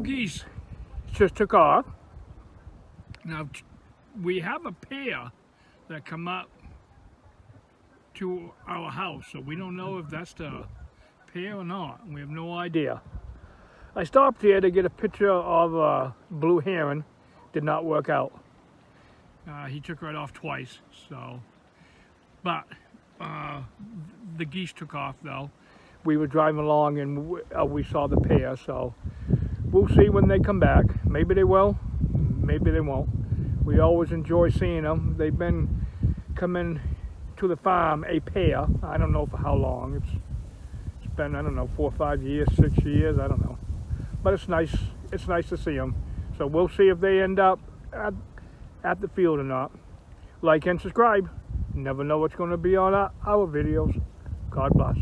geese just took off. Now we have a pair that come up to our house, so we don't know if that's the pair or not. We have no idea. I stopped here to get a picture of a blue heron. Did not work out. He took right off twice, so. But the geese took off though. We were driving along and we saw the pair, so we'll see when they come back. Maybe they will, maybe they won't. We always enjoy seeing them. They've been coming to the farm, a pair. I don't know for how long. It's been, I don't know, 4 or 5 years, 6 years, I don't know. But it's nice to see them. So we'll see if they end up at the field or not. Like and subscribe. Never know what's going to be on our videos. God bless.